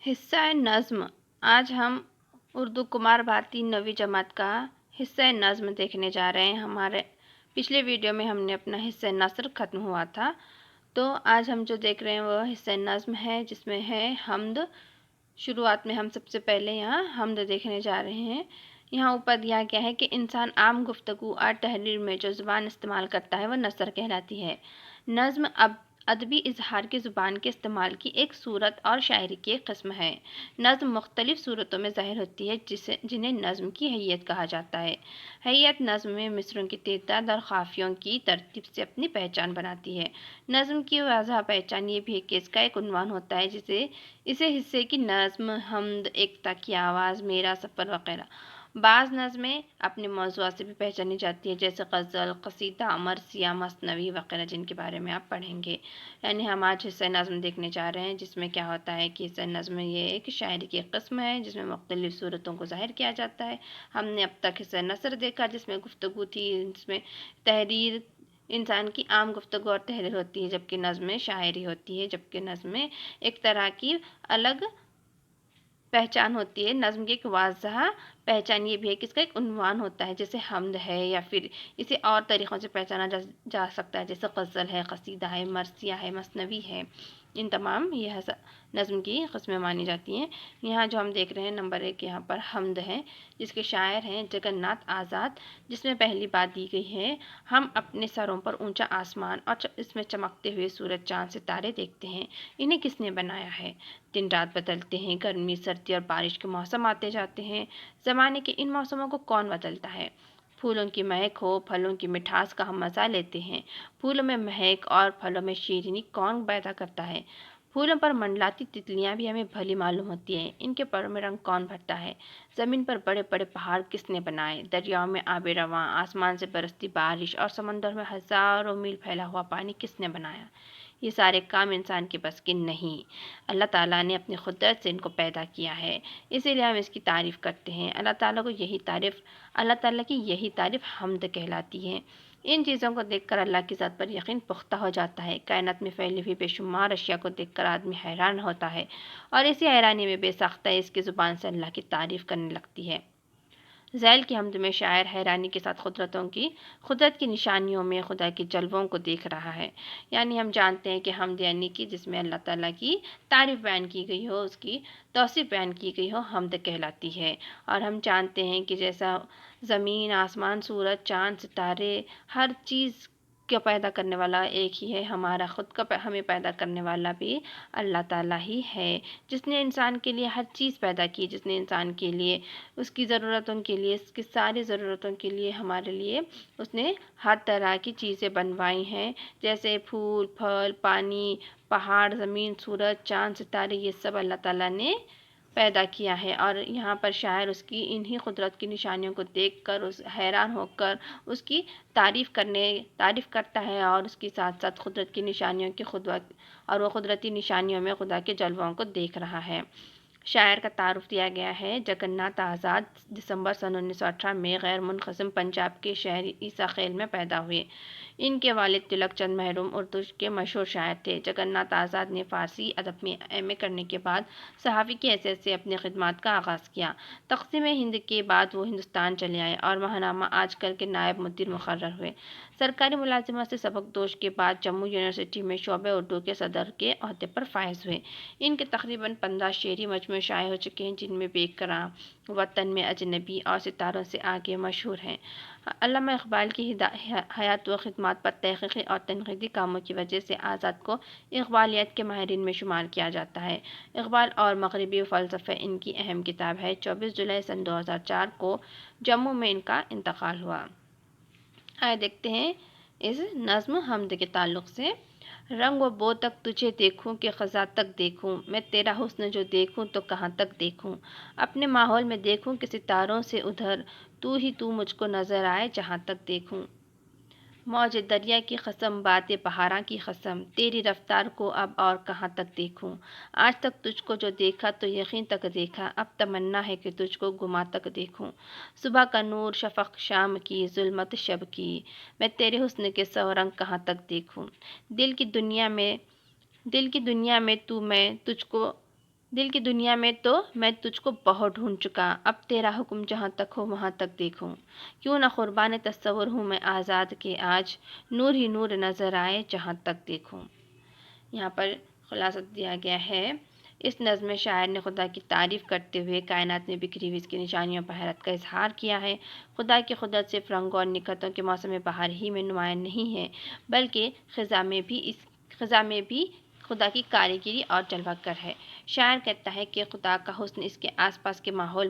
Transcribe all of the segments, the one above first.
حصہ نظم۔ آج ہم اردو کمار بھارتی 9ویں جماعت کا حصہ نظم دیکھنے جا رہے ہیں۔ ہمارے پچھلے ویڈیو میں ہم نے اپنا حصہ نثر ختم ہوا تھا، تو آج ہم جو دیکھ رہے ہیں وہ حصہ نظم ہے، جس میں ہے حمد۔ شروعات میں ہم سب سے پہلے یہاں حمد دیکھنے جا رہے ہیں۔ یہاں اوپر دیا گیا ہے کہ انسان عام گفتگو اور تحریر میں جو زبان استعمال کرتا ہے وہ نثر کہلاتی ہے۔ نظم ادبی اظہار کی زبان کے استعمال کی ایک صورت اور شاعری کی ایک قسم ہے۔ نظم مختلف صورتوں میں ظاہر ہوتی ہے جنہیں نظم کی ہیئت کہا جاتا ہے۔ ہیئت نظم میں مصروں کی تعداد اور قافیوں کی ترتیب سے اپنی پہچان بناتی ہے۔ نظم کی واضح پہچان یہ بھی ہے کہ اس کا ایک عنوان ہوتا ہے، اسے حصے کی نظم، حمد، ایکتا کی آواز، میرا سفر وغیرہ۔ بعض نظمیں اپنے موضوعات سے بھی پہچانی جاتی ہے، جیسے غزل، قصیدہ، مرثیہ، مثنوی وغیرہ، جن کے بارے میں آپ پڑھیں گے۔ یعنی ہم آج حصہ نظم دیکھنے جا رہے ہیں، جس میں کیا ہوتا ہے کہ حصہ نظم یہ ایک شاعری کی قسم ہے جس میں مختلف صورتوں کو ظاہر کیا جاتا ہے۔ ہم نے اب تک حصہ نثر دیکھا جس میں گفتگو تھی، جس میں تحریر، انسان کی عام گفتگو اور تحریر ہوتی ہے، جبکہ نظم میں شاعری ہوتی ہے، جبکہ نظم میں ایک طرح کی الگ پہچان ہوتی ہے۔ نظم کی ایک واضح پہچان یہ بھی ہے کہ اس کا ایک عنوان ہوتا ہے، جیسے حمد ہے، یا پھر اسے اور طریقوں سے پہچانا جا سکتا ہے، جیسے غزل ہے، قصیدہ ہے، مرثیہ ہے، مثنوی ہے۔ ان تمام یہ نظم کی قسمیں مانی جاتی ہیں۔ یہاں جو ہم دیکھ رہے ہیں نمبر 1 یہاں پر حمد ہے، جس کے شاعر ہیں جگن ناتھ آزاد، جس میں پہلی بات دی گئی ہے: ہم اپنے سروں پر اونچا آسمان اور اس میں چمکتے ہوئے سورج، چاند، ستارے دیکھتے ہیں، انہیں کس نے بنایا ہے؟ دن رات بدلتے ہیں، گرمی، سردی اور بارش کے موسم آتے جاتے ہیں، زمانے کے ان موسموں کو کون بدلتا ہے؟ پھولوں کی مہک ہو، پھلوں کی مٹھاس کا ہم مزہ لیتے ہیں، پھولوں میں مہک اور پھلوں میں شیرینی کون پیدا کرتا ہے؟ پھولوں پر منڈلاتی تتلیاں بھی ہمیں بھلی معلوم ہوتی ہیں، ان کے پروں میں رنگ کون بھرتا ہے؟ زمین پر بڑے بڑے پہاڑ کس نے بنائے؟ دریاؤں میں آب رواں، آسمان سے برستی بارش اور سمندر میں ہزاروں میل پھیلا ہوا پانی کس نے بنایا؟ یہ سارے کام انسان کے بس کے نہیں، اللہ تعالیٰ نے اپنی قدرت سے ان کو پیدا کیا ہے، اسی لیے ہم اس کی تعریف کرتے ہیں۔ اللہ تعالیٰ کی یہی تعریف حمد کہلاتی ہے۔ ان چیزوں کو دیکھ کر اللہ کی ذات پر یقین پختہ ہو جاتا ہے۔ کائنات میں پھیلی ہوئی بے شمار اشیاء کو دیکھ کر آدمی حیران ہوتا ہے، اور اسی حیرانی میں بے ساختہ اس کی زبان سے اللہ کی تعریف کرنے لگتی ہے۔ ذیل کی حمد میں شاعر حیرانی کے ساتھ قدرت کی نشانیوں میں خدا کے جلووں کو دیکھ رہا ہے۔ یعنی ہم جانتے ہیں کہ حمد یعنی کہ جس میں اللہ تعالیٰ کی تعریف بیان کی گئی ہو، اس کی توصیف بیان کی گئی ہو، حمد کہلاتی ہے۔ اور ہم جانتے ہیں کہ جیسا زمین، آسمان، سورج، چاند، ستارے، ہر چیز کو پیدا کرنے والا ایک ہی ہے، ہمیں پیدا کرنے والا بھی اللہ تعالیٰ ہی ہے، جس نے انسان کے لیے ہر چیز پیدا کی، جس نے انسان کے لیے، اس کی ضرورتوں کے لیے، اس کی ساری ضرورتوں کے لیے، ہمارے لیے اس نے ہر طرح کی چیزیں بنوائی ہیں، جیسے پھول، پھل، پانی، پہاڑ، زمین، سورج، چاند، ستارے، یہ سب اللہ تعالیٰ نے پیدا کیا ہے۔ اور یہاں پر شاعر اس کی انہی قدرت کی نشانیوں کو دیکھ کر حیران ہو کر اس کی تعریف کرتا ہے، اور اس کے ساتھ ساتھ قدرت کی نشانیوں اور وہ قدرتی نشانیوں میں خدا کے جلووں کو دیکھ رہا ہے۔ شاعر کا تعارف دیا گیا ہے: جگن ناتھ آزاد دسمبر سن 1918 میں غیر منقسم پنجاب کے شہر عیسیٰ خیل میں پیدا ہوئے۔ ان کے والد تلک چند محروم اردو کے مشہور شاعر تھے۔ جگن ناتھ آزاد نے فارسی ادب میں ایم اے کرنے کے بعد صحافی کی حیثیت سے اپنی خدمات کا آغاز کیا۔ تقسیم ہند کے بعد وہ ہندوستان چلے آئے اور ماہنامہ آج کل کے نائب مدیر مقرر ہوئے۔ سرکاری ملازمت سے سبکدوش کے بعد جموں یونیورسٹی میں شعبہ اردو کے صدر کے عہدے پر فائز ہوئے۔ ان کے تقریباً 15 شعری مجموعے شائع ہو چکے ہیں، جن میں بے قرار، وطن میں اجنبی اور ستاروں سے آگے مشہور ہیں۔ علامہ اقبال کی حیات و خدمات پر تحقیقی اور تنقیدی کاموں کی وجہ سے آزاد کو اقبالیات کے ماہرین میں شمار کیا جاتا ہے۔ اقبال اور مغربی فلسفہ ان کی اہم کتاب ہے۔ 24 جولائی سن 2004 کو جموں میں ان کا انتقال ہوا۔ آئے دیکھتے ہیں اس نظم حمد کے تعلق سے: رنگ و بو تک تجھے دیکھوں کہ خزاں تک دیکھوں، میں تیرا حسن جو دیکھوں تو کہاں تک دیکھوں، اپنے ماحول میں دیکھوں کہ ستاروں سے ادھر تو ہی تو مجھ کو نظر آئے جہاں تک دیکھوں، موج دریا کی قسم، بات بہاراں کی قسم، تیری رفتار کو اب اور کہاں تک دیکھوں، آج تک تجھ کو جو دیکھا تو یقین تک دیکھا، اب تمنا ہے کہ تجھ کو گما تک دیکھوں، صبح کا نور شفق شام کی، ظلمت شب کی، میں تیرے حسن کے 100 رنگ کہاں تک دیکھوں، دل کی دنیا میں تو میں تجھ کو دل کی دنیا میں تو میں تجھ کو بہت ڈھونڈ چکا، اب تیرا حکم جہاں تک ہو وہاں تک دیکھوں، کیوں نہ قربان تصور ہوں میں آزاد کے آج، نور ہی نور نظر آئے جہاں تک دیکھوں۔ یہاں پر خلاصہ دیا گیا ہے۔ اس نظم میں شاعر نے خدا کی تعریف کرتے ہوئے کائنات میں بکھری ہوئی اس کی نشانیوں پر حیرت کا اظہار کیا ہے۔ خدا کی قدرت صرف رنگوں اور نکھتوں کے موسم بہار ہی میں نمایاں نہیں ہے، بلکہ خزاں میں بھی خدا کی کاریگری اور جلوہ گر ہے۔ شاعر کہتا ہے کہ خدا کا حسن اس کے آس پاس کے ماحول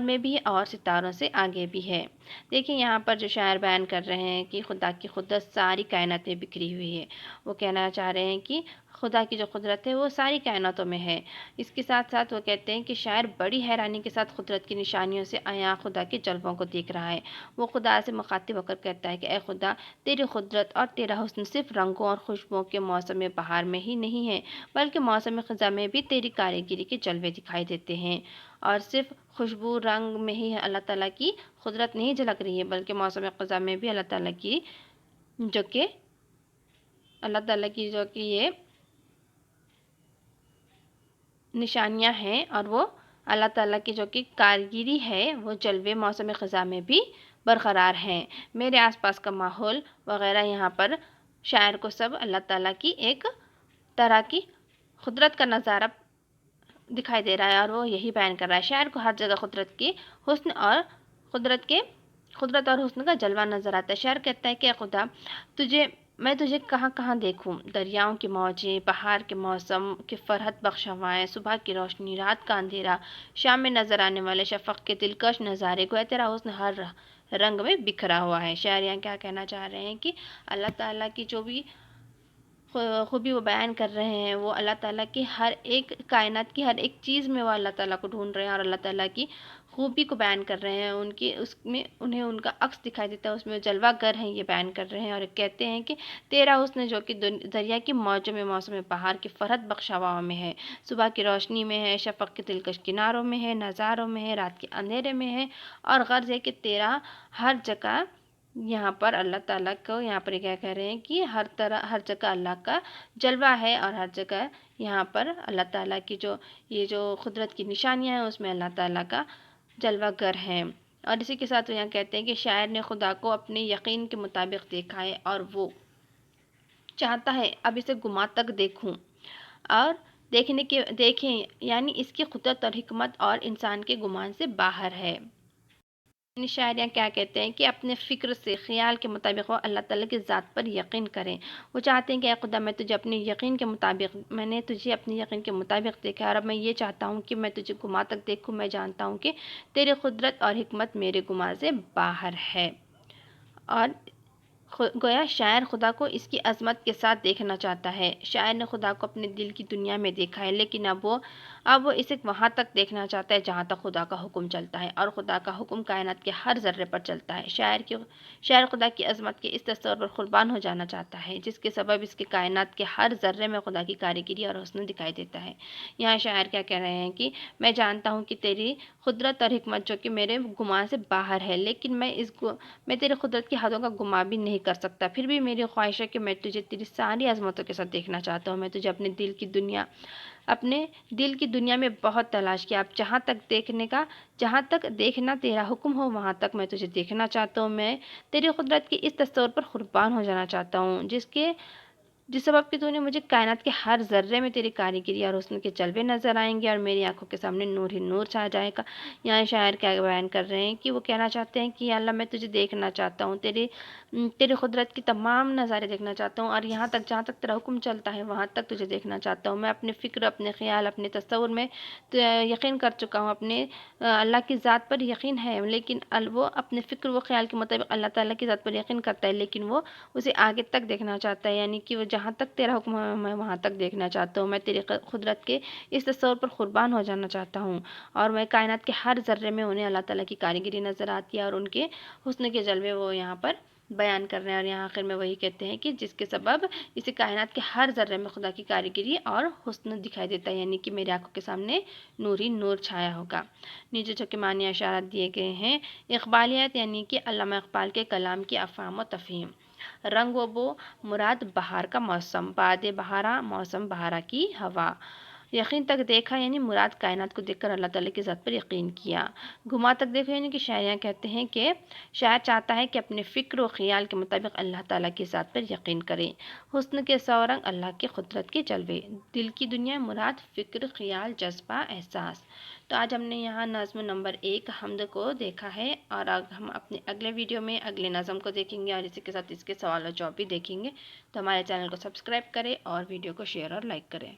میں بھی اور ستاروں سے آگے بھی ہے۔ دیکھیں یہاں پر جو شاعر بیان کر رہے ہیں کہ خدا کی قدرت ساری کائنات میں بکھری ہوئی ہے، وہ کہنا چاہ رہے ہیں کہ خدا کی جو قدرت ہے وہ ساری کائناتوں میں ہے۔ اس کے ساتھ ساتھ وہ کہتے ہیں کہ شاعر بڑی حیرانی کے ساتھ قدرت کی نشانیوں سے عیاں خدا کے جلووں کو دیکھ رہا ہے۔ وہ خدا سے مخاطب ہو کر کہتا ہے کہ اے خدا، تیری قدرت اور تیرا حسن صرف رنگوں اور خوشبوؤں کے موسم بہار میں ہی نہیں ہے، بلکہ موسم خزاں میں بھی تیری کاریگری کے جلوے دکھائی دیتے ہیں۔ اور صرف خوشبو رنگ میں ہی اللہ تعالیٰ کی قدرت نہیں جھلک رہی ہے، بلکہ موسم خزاں میں بھی اللہ تعالیٰ کی جو کہ یہ نشانیاں ہیں اور وہ اللہ تعالیٰ کی جو کہ کارگری ہے وہ جلوے موسم خزاں میں بھی برقرار ہیں۔ میرے آس پاس کا ماحول وغیرہ، یہاں پر شاعر کو سب اللہ تعالیٰ کی ایک طرح کی قدرت کا نظارہ دکھائی دے رہا ہے اور وہ یہی بیان کر رہا ہے۔ شاعر کو ہر جگہ قدرت اور حسن کا جلوہ نظر آتا ہے۔ شاعر کہتا ہے کہ اے خدا، میں تجھے کہاں کہاں دیکھوں، دریاؤں کی موجیں، بہار کے موسم کے فرحت بخش ہوائیں، صبح کی روشنی، رات کا اندھیرا، شام میں نظر آنے والے شفق کے دلکش نظارے، گویا تیرا حسن ہر رنگ میں بکھرا ہوا ہے۔ شاعر یہاں کیا کہنا چاہ رہے ہیں کہ اللہ تعالیٰ کی جو بھی خوبی وہ بیان کر رہے ہیں، وہ اللہ تعالیٰ کی ہر ایک کائنات کی ہر ایک چیز میں وہ اللہ تعالیٰ کو ڈھونڈ رہے ہیں اور اللہ تعالیٰ کی خوبی کو بیان کر رہے ہیں۔ انہیں ان کا عکس دکھائی دیتا ہے، اس میں جلوہ گر ہیں، یہ بیان کر رہے ہیں اور کہتے ہیں کہ تیرا حسن جو کہ دریا کی موجوں میں، موسم بہار کی فرحت بخش ہواؤں میں ہے، صبح کی روشنی میں ہے، شفق کے دلکش کناروں میں ہے، نظاروں میں ہے، رات کے اندھیرے میں ہے، اور غرض ہے کہ تیرا ہر جگہ، یہاں پر اللہ تعالیٰ کو یہاں پر کیا کہہ رہے ہیں کہ ہر جگہ اللہ کا جلوہ ہے اور ہر جگہ یہاں پر اللہ تعالیٰ کی یہ جو قدرت کی نشانیاں ہیں اس میں اللہ تعالیٰ کا جلوہ گر ہے۔ اور اسی کے ساتھ وہ یہاں کہتے ہیں کہ شاعر نے خدا کو اپنے یقین کے مطابق دیکھا ہے اور وہ چاہتا ہے اب اسے گما تک دیکھوں اور دیکھیں، یعنی اس کی قدرت اور حکمت اور انسان کے گمان سے باہر ہے۔ شاعر یہاں کیا کہتے ہیں کہ اپنے فکر سے، خیال کے مطابق وہ اللہ تعالیٰ کی ذات پر یقین کریں۔ وہ چاہتے ہیں کہ اے خدا، میں نے تجھے اپنے یقین کے مطابق دیکھا اور اب میں یہ چاہتا ہوں کہ میں تجھے گما تک دیکھوں۔ میں جانتا ہوں کہ تیری قدرت اور حکمت میرے گمان سے باہر ہے۔ اور گویا شاعر خدا کو اس کی عظمت کے ساتھ دیکھنا چاہتا ہے۔ شاعر نے خدا کو اپنے دل کی دنیا میں دیکھا ہے، لیکن اب وہ اسے وہاں تک دیکھنا چاہتا ہے جہاں تک خدا کا حکم چلتا ہے، اور خدا کا حکم کائنات کے ہر ذرے پر چلتا ہے۔ شاعر خدا کی عظمت کے اس تصور پر قربان ہو جانا چاہتا ہے جس کے سبب اس کے کائنات کے ہر ذرے میں خدا کی کاریگری اور حسن دکھائی دیتا ہے۔ یہاں شاعر کیا کہہ رہے ہیں کہ میں جانتا ہوں کہ تیری قدرت اور حکمت جو کہ میرے گمان سے باہر ہے، لیکن میں تیری قدرت کی حدوں کا گمان بھی نہیں کر سکتا، پھر بھی میری خواہش ہے کہ میں تجھے تیری ساری عظمتوں کے ساتھ دیکھنا چاہتا ہوں۔ میں تجھے اپنے دل کی دنیا میں بہت تلاش کیا، اب جہاں تک دیکھنا تیرا حکم ہو وہاں تک میں تجھے دیکھنا چاہتا ہوں۔ میں تیری قدرت کے اس تصور پر قربان ہو جانا چاہتا ہوں جس سبب کہ تو نے مجھے کائنات کے ہر ذرے میں تیری کاریگری اور حسن کے جلوے نظر آئیں گے اور میری آنکھوں کے سامنے نور ہی نور چھا جائے گا۔ یہاں شاعر کیا بیان کر رہے ہیں کہ وہ کہنا چاہتے ہیں کہ یا اللہ، میں تجھے دیکھنا چاہتا ہوں، تیری قدرت کی تمام نظارے دیکھنا چاہتا ہوں اور جہاں تک تیرا حکم چلتا ہے وہاں تک تجھے دیکھنا چاہتا ہوں۔ میں اپنے فکر، اپنے خیال، اپنے تصور میں یقین کر چکا ہوں، اپنے اللہ کی ذات پر یقین ہے، لیکن وہ اپنے فکر و خیال کے مطابق اللہ تعالیٰ کی ذات پر یقین کرتا ہے، لیکن وہ اسے آگے تک دیکھنا چاہتا ہے، یعنی کہ وہ جہاں تک تیرا حکم ہے میں وہاں تک دیکھنا چاہتا ہوں۔ میں تیری قدرت کے اس تصور پر قربان ہو جانا چاہتا ہوں اور میں کائنات کے ہر ذرے میں انہیں اللہ تعالیٰ کی کاریگری نظر آتی ہے اور ان کے حسن کے جلوے وہ یہاں پر بیان کر رہے ہیں۔ اور یہاں آخر میں وہی کہتے ہیں کہ جس کے سبب اسے کائنات کے ہر ذرے میں خدا کی کاریگری اور حسن دکھائی دیتا ہے، یعنی کہ میری آنکھوں کے سامنے نور ہی نور چھایا ہوگا۔ نیچے جو کہ معنی اشارات دیے گئے ہیں، اقبالیات یعنی کہ علامہ اقبال کے کلام کی افہام و تفہیم۔ رنگ و بو مراد بہار کا موسم، باد بہارا موسم بہارا کی ہوا۔ یقین تک دیکھا یعنی مراد کائنات کو دیکھ کر اللہ تعالیٰ کی ذات پر یقین کیا۔ گما تک دیکھا یعنی کہ شاعریاں کہتے ہیں کہ شاعر چاہتا ہے کہ اپنے فکر و خیال کے مطابق اللہ تعالیٰ کی ذات پر یقین کریں۔ حسن کے 100 رنگ اللہ کی قدرت کے جلوے، دل کی دنیا مراد فکر، خیال، جذبہ، احساس۔ تو آج ہم نے یہاں نظم نمبر 1 حمد کو دیکھا ہے، اور ہم اپنے اگلے ویڈیو میں اگلے نظم کو دیکھیں گے اور اسی کے ساتھ اس کے سوال و جواب بھی دیکھیں گے۔ تو ہمارے چینل کو سبسکرائب کریں اور ویڈیو کو شیئر اور لائک کریں۔